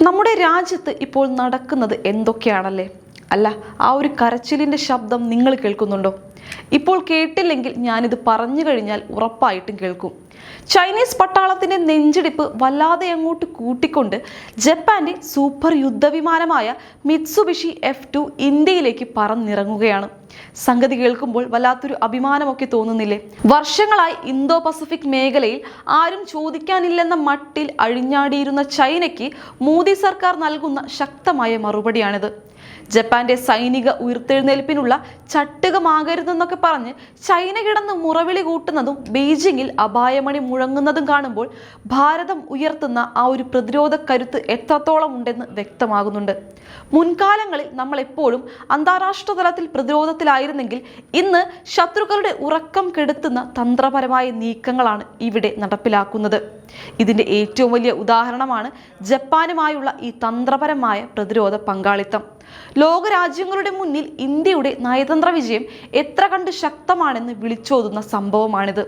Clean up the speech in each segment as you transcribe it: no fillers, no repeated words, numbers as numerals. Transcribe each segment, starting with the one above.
നമ്മുടെ രാജ്യത്ത് ഇപ്പോൾ നടക്കുന്നത് എന്തൊക്കെയാണല്ലേ? അല്ല, ആ ഒരു കരച്ചിലിൻ്റെ ശബ്ദം നിങ്ങൾ കേൾക്കുന്നുണ്ടോ? ഇപ്പോൾ കേട്ടില്ലെങ്കിൽ ഞാനിത് പറഞ്ഞു കഴിഞ്ഞാൽ ഉറപ്പായിട്ടും കേൾക്കും. ചൈനീസ് പട്ടാളത്തിൻ്റെ നെഞ്ചിടിപ്പ് വല്ലാതെ അങ്ങോട്ട് കൂട്ടിക്കൊണ്ട് ജപ്പാന്റെ സൂപ്പർ യുദ്ധവിമാനമായ മിത്സുബിഷി F2 ഇന്ത്യയിലേക്ക് പറന്നിറങ്ങുകയാണ്. സംഗതി കേൾക്കുമ്പോൾ വല്ലാത്തൊരു അഭിമാനമൊക്കെ തോന്നുന്നില്ലേ? വർഷങ്ങളായി ഇന്തോ പസഫിക് മേഖലയിൽ ആരും ചോദിക്കാനില്ലെന്ന മട്ടിൽ അഴിഞ്ഞാടിയിരുന്ന ചൈനയ്ക്ക് മോദി സർക്കാർ നൽകുന്ന ശക്തമായ മറുപടിയാണിത്. ജപ്പാന്റെ സൈനിക ഉയർത്തെഴുന്നേൽപ്പിനുള്ള ചട്ടുകമാകരുതെന്നൊക്കെ പറഞ്ഞ് ചൈന കിടന്ന് മുറവിളി കൂട്ടുന്നതും ബെയ്ജിങ്ങിൽ അപായമണി മുഴങ്ങുന്നതും കാണുമ്പോൾ ഭാരതം ഉയർത്തുന്ന ആ ഒരു പ്രതിരോധ കരുത്ത് എത്രത്തോളം ഉണ്ടെന്ന് വ്യക്തമാകുന്നുണ്ട്. മുൻകാലങ്ങളിൽ നമ്മൾ എപ്പോഴും അന്താരാഷ്ട്ര തലത്തിൽ പ്രതിരോധത്തിലായിരുന്നെങ്കിൽ ഇന്ന് ശത്രുക്കളുടെ ഉറക്കം കെടുത്തുന്ന തന്ത്രപരമായ നീക്കങ്ങളാണ് ഇവിടെ നടപ്പിലാക്കുന്നത്. ഇതിന്റെ ഏറ്റവും വലിയ ഉദാഹരണമാണ് ജപ്പാനുമായുള്ള ഈ തന്ത്രപരമായ പ്രതിരോധ പങ്കാളിത്തം. ലോകരാജ്യങ്ങളുടെ മുന്നിൽ ഇന്ത്യയുടെ നയതന്ത്ര വിജയം എത്ര കണ്ട് ശക്തമാണെന്ന് വിളിച്ചോതുന്ന സംഭവമാണിത്.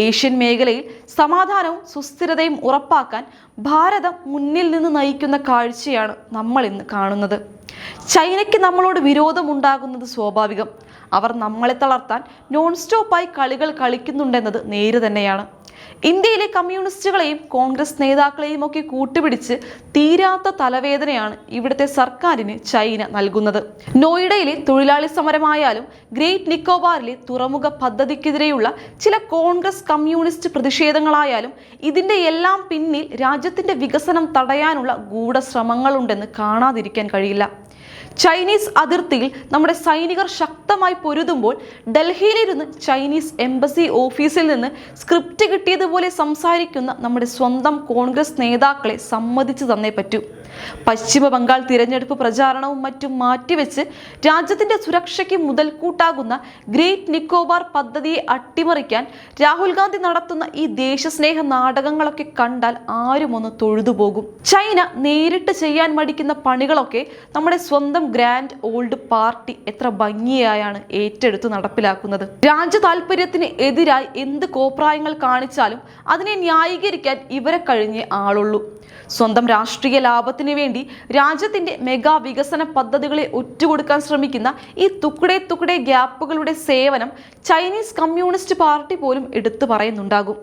ഏഷ്യൻ മേഖലയിൽ സമാധാനവും സുസ്ഥിരതയും ഉറപ്പാക്കാൻ ഭാരതം മുന്നിൽ നിന്ന് നയിക്കുന്ന കാഴ്ചയാണ് നമ്മൾ ഇന്ന് കാണുന്നത്. ചൈനയ്ക്ക് നമ്മളോട് വിരോധമുണ്ടാകുന്നത് സ്വാഭാവികം. അവർ നമ്മളെ തളർത്താൻ നോൺ സ്റ്റോപ്പായി കളികൾ കളിക്കുന്നുണ്ടെന്നത് നേര് തന്നെയാണ്. ഇന്ത്യയിലെ കമ്മ്യൂണിസ്റ്റുകളെയും കോൺഗ്രസ് നേതാക്കളെയും ഒക്കെ കൂട്ടുപിടിച്ച് തീരാത്ത തലവേദനയാണ് ഇവിടുത്തെ സർക്കാരിന് ചൈന നൽകുന്നത്. നോയിഡയിലെ തൊഴിലാളി സമരമായാലും ഗ്രേറ്റ് നിക്കോബാറിലെ തുറമുഖ പദ്ധതിക്കെതിരെയുള്ള ചില കോൺഗ്രസ് കമ്മ്യൂണിസ്റ്റ് പ്രതിഷേധങ്ങളായാലും ഇതിന്റെ എല്ലാം പിന്നിൽ രാജ്യത്തിന്റെ വികസനം തടയാനുള്ള ഗൂഢശ്രമങ്ങളുണ്ടെന്ന് കാണാതിരിക്കാൻ കഴിയില്ല. ചൈനീസ് അതിർത്തിയിൽ നമ്മുടെ സൈനികർ ശക്തമായി പൊരുതുമ്പോൾ ഡൽഹിയിലിരുന്ന് ചൈനീസ് എംബസി ഓഫീസിൽ നിന്ന് സ്ക്രിപ്റ്റ് കിട്ടിയതുപോലെ സംസാരിക്കുന്ന നമ്മുടെ സ്വന്തം കോൺഗ്രസ് നേതാക്കളെ സമ്മതിച്ചു തന്നേ പറ്റൂ. പശ്ചിമ ബംഗാൾ തിരഞ്ഞെടുപ്പ് പ്രചാരണവും മറ്റും മാറ്റിവെച്ച് രാജ്യത്തിന്റെ സുരക്ഷയ്ക്ക് മുതൽക്കൂട്ടാകുന്ന ഗ്രേറ്റ് നിക്കോബാർ പദ്ധതിയെ അട്ടിമറിക്കാൻ രാഹുൽ ഗാന്ധി നടത്തുന്ന ഈ ദേശസ്നേഹ നാടകങ്ങളൊക്കെ കണ്ടാൽ ആരും ഒന്ന് തൊഴുതുപോകും. ചൈന നേരിട്ട് ചെയ്യാൻ മടിക്കുന്ന പണികളൊക്കെ നമ്മുടെ സ്വന്തം ഗ്രാൻഡ് ഓൾഡ് പാർട്ടി എത്ര ഭംഗിയായാണ് ഏറ്റെടുത്ത് നടപ്പിലാക്കുന്നത്. രാജ്യ താല്പര്യത്തിന് എതിരായി എന്ത് കോപ്രായങ്ങൾ കാണിച്ചാലും അതിനെ ന്യായീകരിക്കാൻ ഇവരെ കഴിഞ്ഞേ ആളുള്ളൂ. സ്വന്തം രാഷ്ട്രീയ ലാഭത്തിന് വേണ്ടി രാജ്യത്തിന്റെ മെഗാ വികസന പദ്ധതികളെ ഒറ്റുകൊടുക്കാൻ ശ്രമിക്കുന്ന ഈ തുക്കടെ ഗ്യാപ്പുകളുടെ സേവനം ചൈനീസ് കമ്മ്യൂണിസ്റ്റ് പാർട്ടി പോലും എടുത്തു പറയുന്നുണ്ടാകും.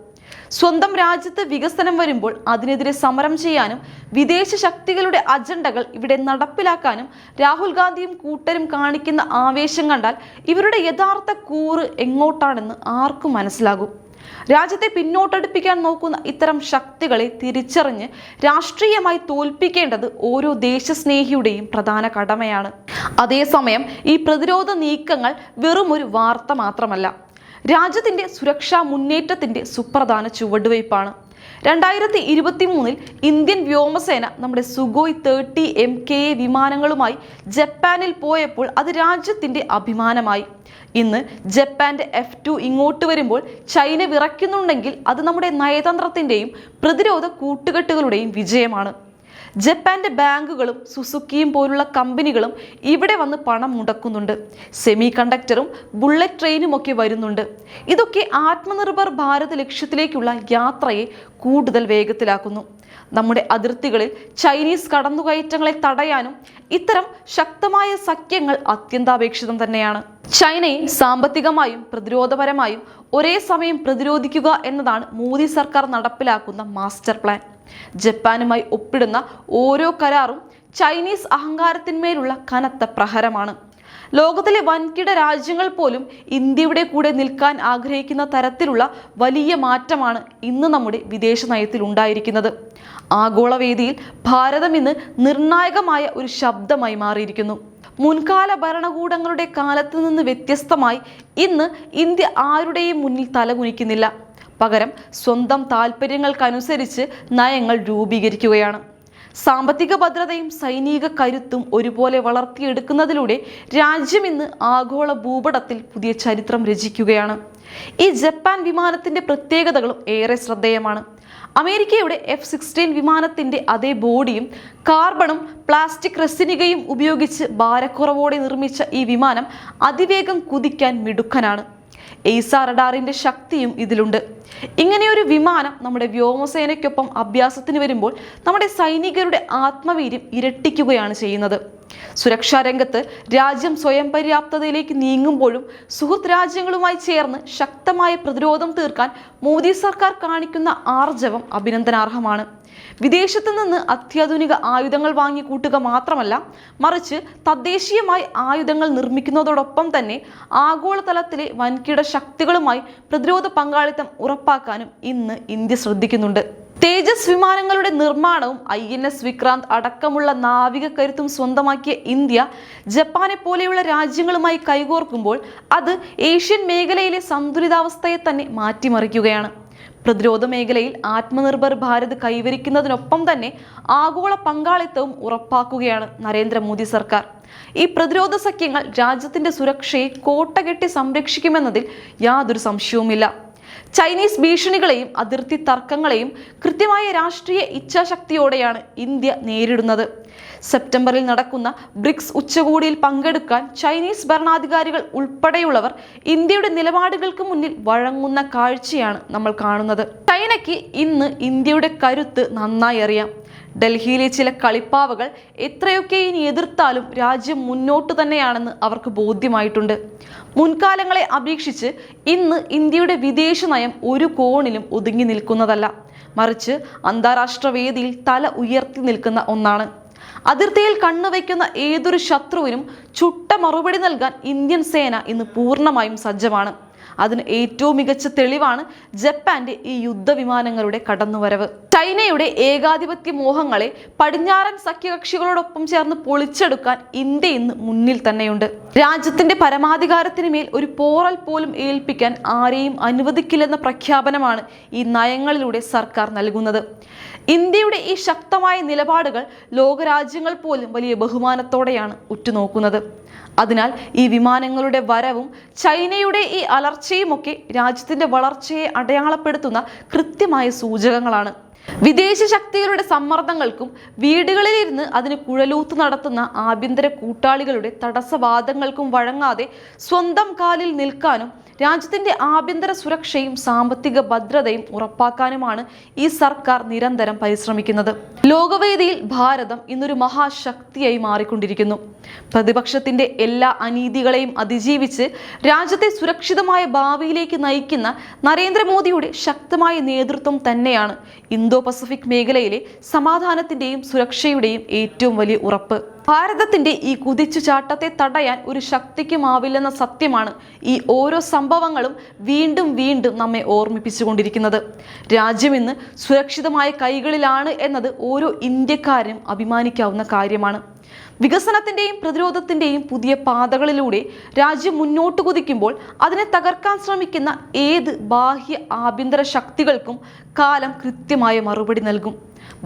സ്വന്തം രാജ്യത്ത് വികസനം വരുമ്പോൾ അതിനെതിരെ സമരം ചെയ്യാനും വിദേശ ശക്തികളുടെ അജണ്ടകൾ ഇവിടെ നടപ്പിലാക്കാനും രാഹുൽ ഗാന്ധിയും കൂട്ടരും കാണിക്കുന്ന ആവേശം കണ്ടാൽ ഇവരുടെ യഥാർത്ഥ കൂറ് എങ്ങോട്ടാണെന്ന് ആർക്കും മനസ്സിലാകും. രാജ്യത്തെ പിന്നോട്ടടുപ്പിക്കാൻ നോക്കുന്ന ഇത്തരം ശക്തികളെ തിരിച്ചറിഞ്ഞ് രാഷ്ട്രീയമായി തോൽപ്പിക്കേണ്ടത് ഓരോ ദേശസ്നേഹിയുടെയും പ്രധാന കടമയാണ്. അതേസമയം ഈ പ്രതിരോധ നീക്കങ്ങൾ വെറും ഒരു വാർത്ത മാത്രമല്ല, രാജ്യത്തിന്റെ സുരക്ഷാ മുന്നേറ്റത്തിന്റെ സുപ്രധാന ചുവടുവയ്പ്പാണ്. 2023 ഇന്ത്യൻ വ്യോമസേന നമ്മുടെ സുഖോയ് 30 MKA വിമാനങ്ങളുമായി ജപ്പാനിൽ പോയപ്പോൾ അത് രാജ്യത്തിന്റെ അഭിമാനമായി. ഇന്ന് ജപ്പാന്റെ F2 ഇങ്ങോട്ട് വരുമ്പോൾ ചൈന വിറയ്ക്കുന്നുണ്ടെങ്കിൽ അത് നമ്മുടെ നയതന്ത്രത്തിന്റെയും പ്രതിരോധ കൂട്ടുകെട്ടുകളുടെയും വിജയമാണ്. ജപ്പാന്റെ ബാങ്കുകളും സുസുക്കിയും പോലുള്ള കമ്പനികളും ഇവിടെ വന്ന് പണം മുടക്കുന്നുണ്ട്. സെമി കണ്ടക്ടറും ബുള്ളറ്റ് ട്രെയിനും ഒക്കെ വരുന്നുണ്ട്. ഇതൊക്കെ ആത്മനിർഭർ ഭാരത് ലക്ഷ്യത്തിലേക്കുള്ള യാത്രയെ കൂടുതൽ വേഗത്തിലാക്കുന്നു. നമ്മുടെ അതിർത്തികളിൽ ചൈനീസ് കടന്നുകയറ്റങ്ങളെ തടയാനും ഇത്തരം ശക്തമായ സഖ്യങ്ങൾ അത്യന്താപേക്ഷിതം തന്നെയാണ്. ചൈനയെ സാമ്പത്തികമായും പ്രതിരോധപരമായും ഒരേ സമയം പ്രതിരോധിക്കുക എന്നതാണ് മോദി സർക്കാർ നടപ്പിലാക്കുന്ന മാസ്റ്റർ പ്ലാൻ. ജപ്പാനുമായി ഒപ്പിടുന്ന ഓരോ കരാറും ചൈനീസ് അഹങ്കാരത്തിന്മേലുള്ള കനത്ത പ്രഹരമാണ്. ലോകത്തിലെ വൻകിട രാജ്യങ്ങൾ പോലും ഇന്ത്യയുടെ കൂടെ നിൽക്കാൻ ആഗ്രഹിക്കുന്ന തരത്തിലുള്ള വലിയ മാറ്റമാണ് ഇന്ന് നമ്മുടെ വിദേശ നയത്തിൽ ഉണ്ടായിരിക്കുന്നത്. ആഗോളവേദിയിൽ ഭാരതം ഇന്ന് നിർണായകമായ ഒരു ശബ്ദമായി മാറിയിരിക്കുന്നു. മുൻകാല ഭരണകൂടങ്ങളുടെ കാലത്ത് നിന്ന് വ്യത്യസ്തമായി ഇന്ന് ഇന്ത്യ ആരുടെയും മുന്നിൽ തലകുനിക്കുന്നില്ല. പകരം സ്വന്തം താല്പര്യങ്ങൾക്കനുസരിച്ച് നയങ്ങൾ രൂപീകരിക്കുകയാണ്. സാമ്പത്തിക ഭദ്രതയും സൈനിക കരുത്തും ഒരുപോലെ വളർത്തിയെടുക്കുന്നതിലൂടെ രാജ്യം ഇന്ന് ആഗോള ഭൂപടത്തിൽ പുതിയ ചരിത്രം രചിക്കുകയാണ്. ഈ ജപ്പാൻ വിമാനത്തിന്റെ പ്രത്യേകതകളും ഏറെ ശ്രദ്ധേയമാണ്. അമേരിക്കയുടെ F-16 വിമാനത്തിന്റെ അതേ ബോഡിയും കാർബണും പ്ലാസ്റ്റിക് റെസിനികയും ഉപയോഗിച്ച് ഭാരക്കുറവോടെ നിർമ്മിച്ച ഈ വിമാനം അതിവേഗം കുതിക്കാൻ മിടുക്കനാണ്. എയ്സ റഡാറിന്റെ ശക്തിയും ഇതിലുണ്ട്. ഇങ്ങനെയൊരു വിമാനം നമ്മുടെ വ്യോമസേനയ്ക്കൊപ്പം അഭ്യാസത്തിന് വരുമ്പോൾ നമ്മുടെ സൈനികരുടെ ആത്മവീര്യം ഇരട്ടിക്കുകയാണ് ചെയ്യുന്നത്. സുരക്ഷാ രംഗത്ത് രാജ്യം സ്വയം പര്യാപ്തതയിലേക്ക് നീങ്ങുമ്പോഴും സുഹൃത്ത് രാജ്യങ്ങളുമായി ചേർന്ന് ശക്തമായ പ്രതിരോധം തീർക്കാൻ മോദി സർക്കാർ കാണിക്കുന്ന ആർജവം അഭിനന്ദനാർഹമാണ്. വിദേശത്തു നിന്ന് അത്യാധുനിക ആയുധങ്ങൾ വാങ്ങിക്കൂട്ടുക മാത്രമല്ല, മറിച്ച് തദ്ദേശീയമായി ആയുധങ്ങൾ നിർമ്മിക്കുന്നതോടൊപ്പം തന്നെ ആഗോളതലത്തിലെ വൻകിട ശക്തികളുമായി പ്രതിരോധ പങ്കാളിത്തം ഉറപ്പാക്കാനും ഇന്ന് ഇന്ത്യ ശ്രദ്ധിക്കുന്നുണ്ട്. തേജസ് വിമാനങ്ങളുടെ നിർമ്മാണവും INS വിക്രാന്ത് അടക്കമുള്ള നാവിക കരുത്തും സ്വന്തമാക്കിയ ഇന്ത്യ ജപ്പാനെ പോലെയുള്ള രാജ്യങ്ങളുമായി കൈകോർക്കുമ്പോൾ അത് ഏഷ്യൻ മേഖലയിലെ സന്തുലിതാവസ്ഥയെ തന്നെ മാറ്റിമറിക്കുകയാണ്. പ്രതിരോധ മേഖലയിൽ ആത്മനിർഭർ ഭാരത് കൈവരിക്കുന്നതിനൊപ്പം തന്നെ ആഗോള പങ്കാളിത്തവും ഉറപ്പാക്കുകയാണ് നരേന്ദ്രമോദി സർക്കാർ. ഈ പ്രതിരോധ സഖ്യങ്ങൾ രാജ്യത്തിന്റെ സുരക്ഷയെ കോട്ടകെട്ടി സംരക്ഷിക്കുമെന്നതിൽ യാതൊരു സംശയവുമില്ല. ചൈനീസ് ഭീഷണികളെയും അതിർത്തി തർക്കങ്ങളെയും കൃത്യമായ രാഷ്ട്രീയ ഇച്ഛാശക്തിയോടെയാണ് ഇന്ത്യ നേരിടുന്നത്. സെപ്റ്റംബറിൽ നടക്കുന്ന ബ്രിക്സ് ഉച്ചകോടിയിൽ പങ്കെടുക്കാൻ ചൈനീസ് ഭരണാധികാരികൾ ഉൾപ്പെടെയുള്ളവർ ഇന്ത്യയുടെ നിലപാടുകൾക്ക് മുന്നിൽ വഴങ്ങുന്ന കാഴ്ചയാണ് നമ്മൾ കാണുന്നത്. ചൈനയ്ക്ക് ഇന്ന് ഇന്ത്യയുടെ കരുത്ത് നന്നായി അറിയാം. ഡൽഹിയിലെ ചില കളിപ്പാവകൾ എത്രയൊക്കെ ഇനി എതിർത്താലും രാജ്യം മുന്നോട്ട് തന്നെയാണെന്ന് അവർക്ക് ബോധ്യമായിട്ടുണ്ട്. മുൻകാലങ്ങളെ അപേക്ഷിച്ച് ഇന്ന് ഇന്ത്യയുടെ വിദേശ നയം ഒരു കോണിലും ഒതുങ്ങി നിൽക്കുന്നതല്ല, മറിച്ച് അന്താരാഷ്ട്ര വേദിയിൽ തല ഉയർത്തി നിൽക്കുന്ന ഒന്നാണ്. അതിർത്തിയിൽ കണ്ണുവയ്ക്കുന്ന ഏതൊരു ശത്രുവിനും ചുട്ട മറുപടി നൽകാൻ ഇന്ത്യൻ സേന ഇന്ന് പൂർണ്ണമായും സജ്ജമാണ്. അതിന് ഏറ്റവും മികച്ച തെളിവാണ് ജപ്പാന്റെ ഈ യുദ്ധവിമാനങ്ങളുടെ കടന്നുവരവ്. ചൈനയുടെ ഏകാധിപത്യ മോഹങ്ങളെ പടിഞ്ഞാറൻ സഖ്യകക്ഷികളോടൊപ്പം ചേർന്ന് പൊളിച്ചെടുക്കാൻ ഇന്ത്യ ഇന്ന് മുന്നിൽ തന്നെയുണ്ട്. രാജ്യത്തിന്റെ പരമാധികാരത്തിന് മേൽ ഒരു പോറൽ പോലും ഏൽപ്പിക്കാൻ ആരെയും അനുവദിക്കില്ലെന്ന പ്രഖ്യാപനമാണ് ഈ നയങ്ങളിലൂടെ സർക്കാർ നൽകുന്നത്. ഇന്ത്യയുടെ ഈ ശക്തമായ നിലപാടുകൾ ലോകരാജ്യങ്ങൾ പോലും വലിയ ബഹുമാനത്തോടെയാണ് ഉറ്റുനോക്കുന്നത്. അതിനാൽ ഈ വിമാനങ്ങളുടെ വരവും ചൈനയുടെ ഈ അലർച്ചയുമൊക്കെ രാജ്യത്തിന്റെ വളർച്ചയെ അടയാളപ്പെടുത്തുന്ന കൃത്യമായ സൂചകങ്ങളാണ്. വിദേശ ശക്തികളുടെ സമ്മർദ്ദങ്ങൾക്കും വീടുകളിലിരുന്ന് അതിന് കുഴലൂത്ത് നടത്തുന്ന ആഭ്യന്തര കൂട്ടാളികളുടെ തടസ്സവാദങ്ങൾക്കും വഴങ്ങാതെ സ്വന്തം കാലിൽ നിൽക്കാനും രാജ്യത്തിന്റെ ആഭ്യന്തര സുരക്ഷയും സാമ്പത്തിക ഭദ്രതയും ഉറപ്പാക്കാനുമാണ് ഈ സർക്കാർ നിരന്തരം പരിശ്രമിക്കുന്നത്. ലോകവേദിയിൽ ഭാരതം ഇന്നൊരു മഹാശക്തിയായി മാറിക്കൊണ്ടിരിക്കുന്നു. പ്രതിപക്ഷത്തിന്റെ എല്ലാ അനീതികളെയും അതിജീവിച്ച് രാജ്യത്തെ സുരക്ഷിതമായ ഭാവിയിലേക്ക് നയിക്കുന്ന നരേന്ദ്രമോദിയുടെ ശക്തമായ നേതൃത്വം തന്നെയാണ് ഇന്തോ പസഫിക് മേഖലയിലെ സമാധാനത്തിന്റെയും സുരക്ഷയുടെയും ഏറ്റവും വലിയ ഉറപ്പ്. ഭാരതത്തിന്റെ ഈ കുതിച്ചുചാട്ടത്തെ തടയാൻ ഒരു ശക്തിക്കുമാവില്ലെന്ന സത്യമാണ് ഈ ഓരോ സംഭവങ്ങളും വീണ്ടും വീണ്ടും നമ്മെ ഓർമ്മിപ്പിച്ചുകൊണ്ടിരിക്കുന്നത്. രാജ്യം ഇന്ന് സുരക്ഷിതമായ കൈകളിലാണ് എന്നത് ഓരോ ഇന്ത്യക്കാരനും അഭിമാനിക്കാവുന്ന കാര്യമാണ്. വികസനത്തിന്റെയും പ്രതിരോധത്തിന്റെയും പുതിയ പാതകളിലൂടെ രാജ്യം മുന്നോട്ട് കുതിക്കുമ്പോൾ അതിനെ തകർക്കാൻ ശ്രമിക്കുന്ന ഏത് ബാഹ്യ ആഭ്യന്തര ശക്തികൾക്കും കാലം കൃത്യമായ മറുപടി നൽകും.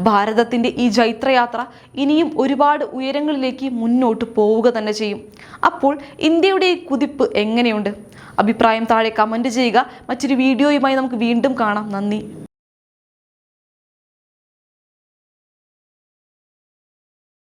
ഭാരതത്തിന്റെ ഈ ജൈത്രയാത്ര ഇനിയും ഒരുപാട് ഉയരങ്ങളിലേക്ക് മുന്നോട്ട് പോവുക തന്നെ ചെയ്യും. അപ്പോൾ ഇന്ത്യയുടെ ഈ കുതിപ്പ് എങ്ങനെയുണ്ട്? അഭിപ്രായം താഴെ കമന്റ് ചെയ്യുക. മറ്റൊരു വീഡിയോയുമായി നമുക്ക് വീണ്ടും കാണാം. നന്ദി.